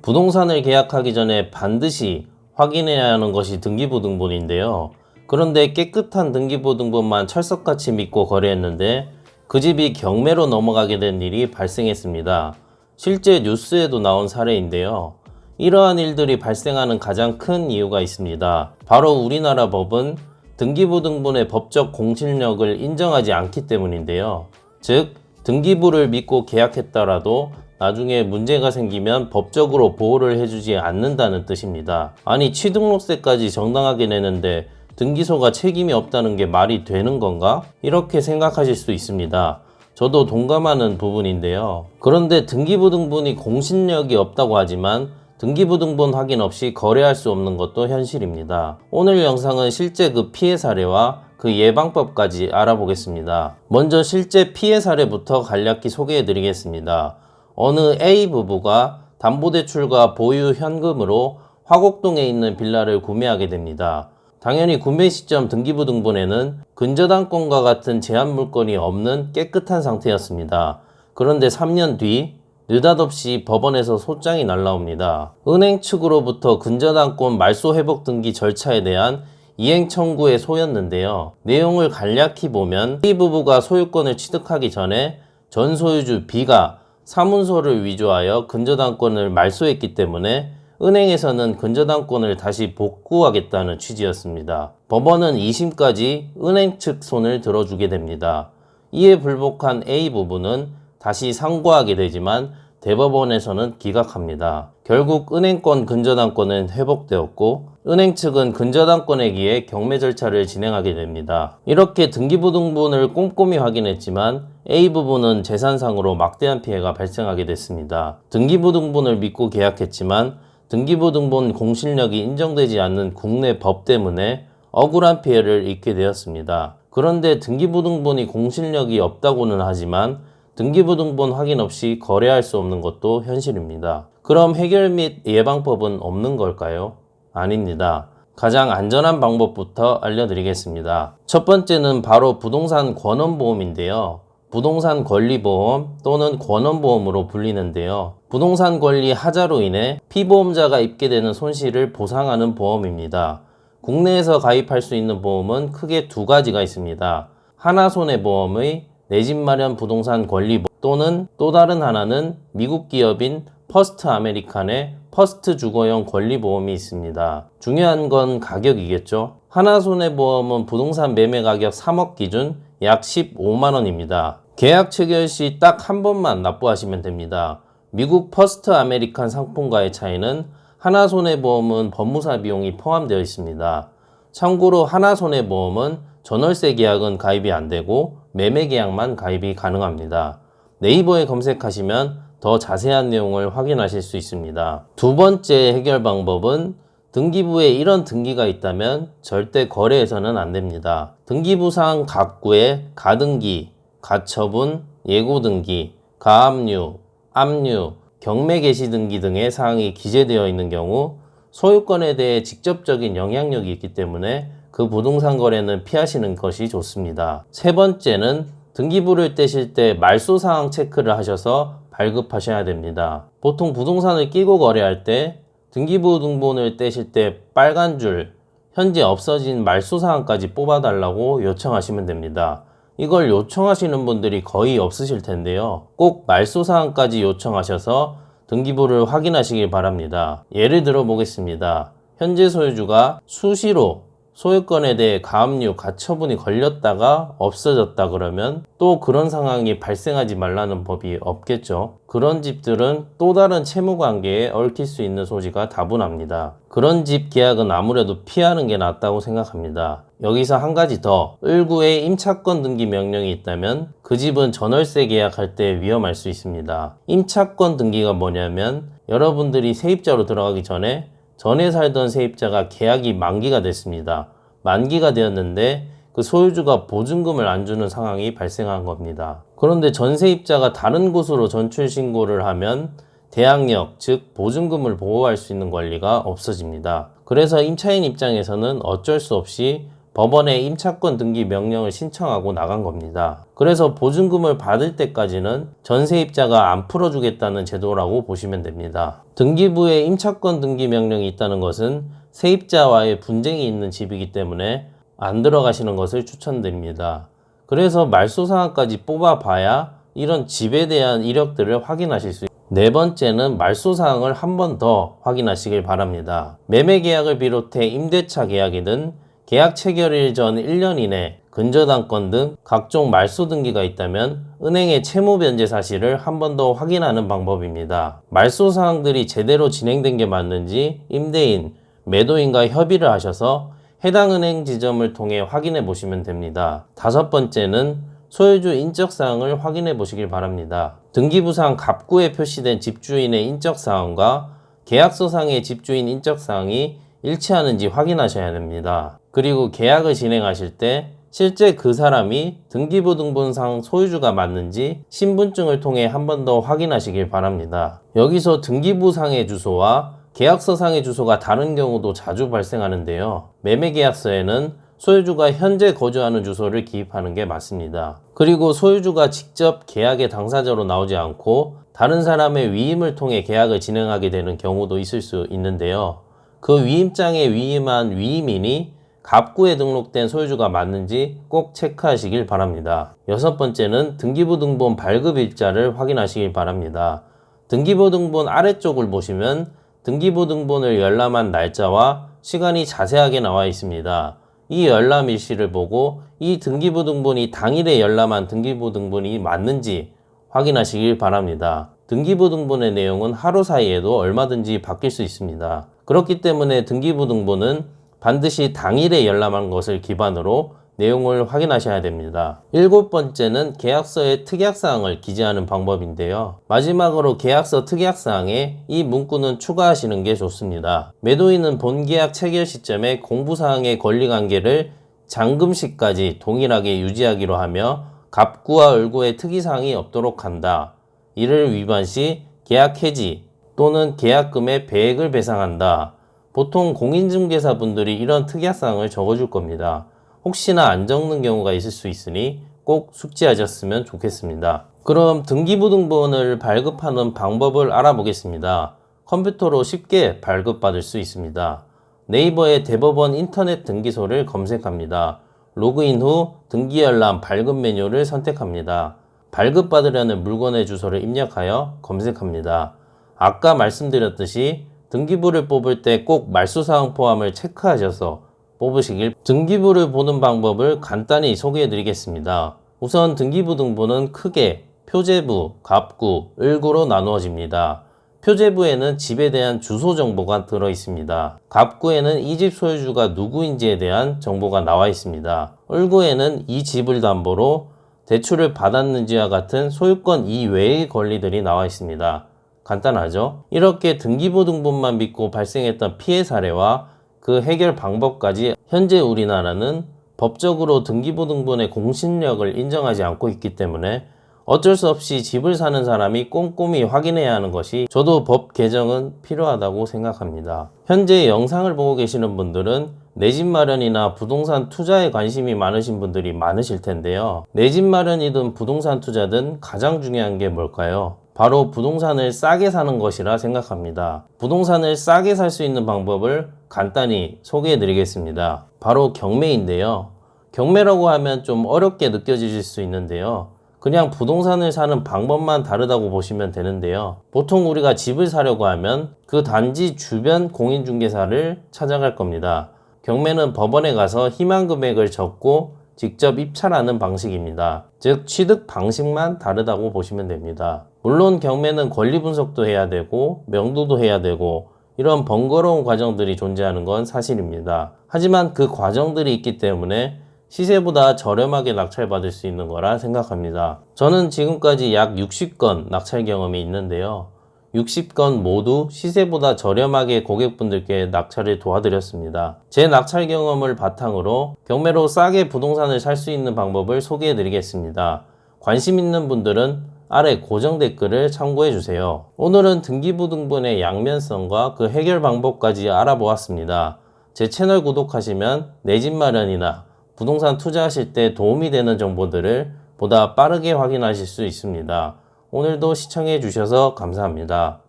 부동산을 계약하기 전에 반드시 확인해야 하는 것이 등기부등본인데요. 그런데 깨끗한 등기부등본만 철석같이 믿고 거래했는데 그 집이 경매로 넘어가게 된 일이 발생했습니다. 실제 뉴스에도 나온 사례인데요. 이러한 일들이 발생하는 가장 큰 이유가 있습니다. 바로 우리나라 법은 등기부등본의 법적 공실력을 인정하지 않기 때문인데요. 즉, 등기부를 믿고 계약했더라도 나중에 문제가 생기면 법적으로 보호를 해주지 않는다는 뜻입니다. 아니, 취등록세까지 정당하게 내는데 등기소가 책임이 없다는 게 말이 되는 건가? 이렇게 생각하실 수 있습니다. 저도 동감하는 부분인데요. 그런데 등기부등본이 공신력이 없다고 하지만 등기부등본 확인 없이 거래할 수 없는 것도 현실입니다. 오늘 영상은 실제 그 피해 사례와 그 예방법까지 알아보겠습니다. 먼저 실제 피해 사례부터 간략히 소개해 드리겠습니다. 어느 A 부부가 담보대출과 보유 현금으로 화곡동에 있는 빌라를 구매하게 됩니다. 당연히 구매 시점 등기부등본에는 근저당권과 같은 제한 물건이 없는 깨끗한 상태였습니다. 그런데 3년 뒤 느닷없이 법원에서 소장이 날라옵니다. 은행 측으로부터 근저당권 말소 회복 등기 절차에 대한 이행 청구의 소였는데요. 내용을 간략히 보면 A 부부가 소유권을 취득하기 전에 전 소유주 B가 사문서를 위조하여 근저당권을 말소했기 때문에 은행에서는 근저당권을 다시 복구하겠다는 취지였습니다. 법원은 2심까지 은행 측 손을 들어주게 됩니다. 이에 불복한 A 부부는 다시 상고하게 되지만 대법원에서는 기각합니다. 결국 은행권 근저당권은 회복되었고 은행 측은 근저당권에 기해 경매 절차를 진행하게 됩니다. 이렇게 등기부등본을 꼼꼼히 확인했지만 A 부부는 재산상으로 막대한 피해가 발생하게 됐습니다. 등기부등본을 믿고 계약했지만 등기부등본 공실력이 인정되지 않는 국내 법 때문에 억울한 피해를 입게 되었습니다. 그런데 등기부등본이 공실력이 없다고는 하지만 등기부등본 확인 없이 거래할 수 없는 것도 현실입니다. 그럼 해결 및 예방법은 없는 걸까요? 아닙니다. 가장 안전한 방법부터 알려드리겠습니다. 첫 번째는 바로 부동산 권원보험인데요. 부동산 권리보험 또는 권원보험으로 불리는데요. 부동산 권리 하자로 인해 피보험자가 입게 되는 손실을 보상하는 보험입니다. 국내에서 가입할 수 있는 보험은 크게 두 가지가 있습니다. 하나손해보험의 내 집 마련 부동산 권리보험 또는 또 다른 하나는 미국 기업인 퍼스트 아메리칸의 퍼스트 주거용 권리보험이 있습니다. 중요한 건 가격이겠죠. 하나손해보험은 부동산 매매 가격 3억 기준 약 15만원입니다. 계약 체결 시 딱 한 번만 납부하시면 됩니다. 미국 퍼스트 아메리칸 상품과의 차이는 하나손해보험은 법무사 비용이 포함되어 있습니다. 참고로 하나손해보험은 전월세 계약은 가입이 안 되고 매매 계약만 가입이 가능합니다. 네이버에 검색하시면 더 자세한 내용을 확인하실 수 있습니다. 두 번째 해결 방법은 등기부에 이런 등기가 있다면 절대 거래해서는 안 됩니다. 등기부상 각구에 가등기, 가처분, 예고등기, 가압류, 압류, 경매 개시 등기 등의 사항이 기재되어 있는 경우 소유권에 대해 직접적인 영향력이 있기 때문에 그 부동산 거래는 피하시는 것이 좋습니다. 세 번째는 등기부를 떼실 때 말소 사항 체크를 하셔서 발급하셔야 됩니다. 보통 부동산을 끼고 거래할 때 등기부등본을 떼실 때 빨간 줄, 현재 없어진 말소 사항까지 뽑아달라고 요청하시면 됩니다. 이걸 요청하시는 분들이 거의 없으실 텐데요. 꼭 말소 사항까지 요청하셔서 등기부를 확인하시길 바랍니다. 예를 들어 보겠습니다. 현재 소유주가 수시로 소유권에 대해 가압류, 가처분이 걸렸다가 없어졌다 그러면 또 그런 상황이 발생하지 말라는 법이 없겠죠. 그런 집들은 또 다른 채무관계에 얽힐 수 있는 소지가 다분합니다. 그런 집 계약은 아무래도 피하는 게 낫다고 생각합니다. 여기서 한 가지 더, 을구에 임차권 등기 명령이 있다면 그 집은 전월세 계약할 때 위험할 수 있습니다. 임차권 등기가 뭐냐면 여러분들이 세입자로 들어가기 전에 살던 세입자가 계약이 만기가 됐습니다. 만기가 되었는데 그 소유주가 보증금을 안 주는 상황이 발생한 겁니다. 그런데 전세입자가 다른 곳으로 전출 신고를 하면 대항력, 즉 보증금을 보호할 수 있는 권리가 없어집니다. 그래서 임차인 입장에서는 어쩔 수 없이 법원에 임차권 등기 명령을 신청하고 나간 겁니다. 그래서 보증금을 받을 때까지는 전세입자가 안 풀어주겠다는 제도라고 보시면 됩니다. 등기부에 임차권 등기 명령이 있다는 것은 세입자와의 분쟁이 있는 집이기 때문에 안 들어가시는 것을 추천드립니다. 그래서 말소사항까지 뽑아봐야 이런 집에 대한 이력들을 확인하실 수 있습니다. 네 번째는 말소사항을 한 번 더 확인하시길 바랍니다. 매매계약을 비롯해 임대차 계약이든 계약 체결일 전 1년 이내 근저당권 등 각종 말소 등기가 있다면 은행의 채무 변제 사실을 한 번 더 확인하는 방법입니다. 말소 사항들이 제대로 진행된 게 맞는지 임대인, 매도인과 협의를 하셔서 해당 은행 지점을 통해 확인해 보시면 됩니다. 다섯 번째는 소유주 인적사항을 확인해 보시길 바랍니다. 등기부상 갑구에 표시된 집주인의 인적사항과 계약서상의 집주인 인적사항이 일치하는지 확인하셔야 됩니다. 그리고 계약을 진행하실 때 실제 그 사람이 등기부등본상 소유주가 맞는지 신분증을 통해 한 번 더 확인하시길 바랍니다. 여기서 등기부상의 주소와 계약서상의 주소가 다른 경우도 자주 발생하는데요. 매매계약서에는 소유주가 현재 거주하는 주소를 기입하는 게 맞습니다. 그리고 소유주가 직접 계약의 당사자로 나오지 않고 다른 사람의 위임을 통해 계약을 진행하게 되는 경우도 있을 수 있는데요. 그 위임장에 위임한 위임인이 갑구에 등록된 소유주가 맞는지 꼭 체크하시길 바랍니다. 여섯 번째는 등기부등본 발급일자를 확인하시길 바랍니다. 등기부등본 아래쪽을 보시면 등기부등본을 열람한 날짜와 시간이 자세하게 나와 있습니다. 이 열람 일시를 보고 이 등기부등본이 당일에 열람한 등기부등본이 맞는지 확인하시길 바랍니다. 등기부등본의 내용은 하루 사이에도 얼마든지 바뀔 수 있습니다. 그렇기 때문에 등기부등본은 반드시 당일에 열람한 것을 기반으로 내용을 확인하셔야 됩니다. 일곱 번째는 계약서의 특약사항을 기재하는 방법인데요. 마지막으로 계약서 특약사항에 이 문구는 추가하시는 게 좋습니다. 매도인은 본계약 체결 시점에 공부사항의 권리관계를 잔금시까지 동일하게 유지하기로 하며 갑구와 을구의 특이사항이 없도록 한다. 이를 위반 시 계약 해지 또는 계약금의 배액을 배상한다. 보통 공인중개사 분들이 이런 특약사항을 적어줄 겁니다. 혹시나 안 적는 경우가 있을 수 있으니 꼭 숙지하셨으면 좋겠습니다. 그럼 등기부등본을 발급하는 방법을 알아보겠습니다. 컴퓨터로 쉽게 발급받을 수 있습니다. 네이버에 대법원 인터넷 등기소를 검색합니다. 로그인 후 등기열람 발급 메뉴를 선택합니다. 발급받으려는 물건의 주소를 입력하여 검색합니다. 아까 말씀드렸듯이 등기부를 뽑을 때 꼭 말소사항 포함을 체크하셔서 뽑으시길. 등기부를 보는 방법을 간단히 소개해 드리겠습니다. 우선 등기부등본은 크게 표제부, 갑구, 을구로 나누어집니다. 표제부에는 집에 대한 주소 정보가 들어 있습니다. 갑구에는 이 집 소유주가 누구인지에 대한 정보가 나와 있습니다. 을구에는 이 집을 담보로 대출을 받았는지와 같은 소유권 이외의 권리들이 나와 있습니다. 간단하죠? 이렇게 등기부등본만 믿고 발생했던 피해 사례와 그 해결 방법까지 현재 우리나라는 법적으로 등기부등본의 공신력을 인정하지 않고 있기 때문에 어쩔 수 없이 집을 사는 사람이 꼼꼼히 확인해야 하는 것이 저도 법 개정은 필요하다고 생각합니다. 현재 영상을 보고 계시는 분들은 내 집 마련이나 부동산 투자에 관심이 많으신 분들이 많으실 텐데요. 내 집 마련이든 부동산 투자든 가장 중요한 게 뭘까요? 바로 부동산을 싸게 사는 것이라 생각합니다. 부동산을 싸게 살 수 있는 방법을 간단히 소개해 드리겠습니다. 바로 경매인데요. 경매라고 하면 좀 어렵게 느껴지실 수 있는데요. 그냥 부동산을 사는 방법만 다르다고 보시면 되는데요. 보통 우리가 집을 사려고 하면 그 단지 주변 공인중개사를 찾아갈 겁니다. 경매는 법원에 가서 희망 금액을 적고 직접 입찰하는 방식입니다. 즉 취득 방식만 다르다고 보시면 됩니다. 물론 경매는 권리 분석도 해야 되고 명도도 해야 되고 이런 번거로운 과정들이 존재하는 건 사실입니다. 하지만 그 과정들이 있기 때문에 시세보다 저렴하게 낙찰받을 수 있는 거라 생각합니다. 저는 지금까지 약 60건 낙찰 경험이 있는데요. 60건 모두 시세보다 저렴하게 고객분들께 낙찰을 도와드렸습니다. 제 낙찰 경험을 바탕으로 경매로 싸게 부동산을 살 수 있는 방법을 소개해 드리겠습니다. 관심 있는 분들은 아래 고정 댓글을 참고해 주세요. 오늘은 등기부등본의 양면성과 그 해결 방법까지 알아보았습니다. 제 채널 구독하시면 내 집 마련이나 부동산 투자하실 때 도움이 되는 정보들을 보다 빠르게 확인하실 수 있습니다. 오늘도 시청해 주셔서 감사합니다.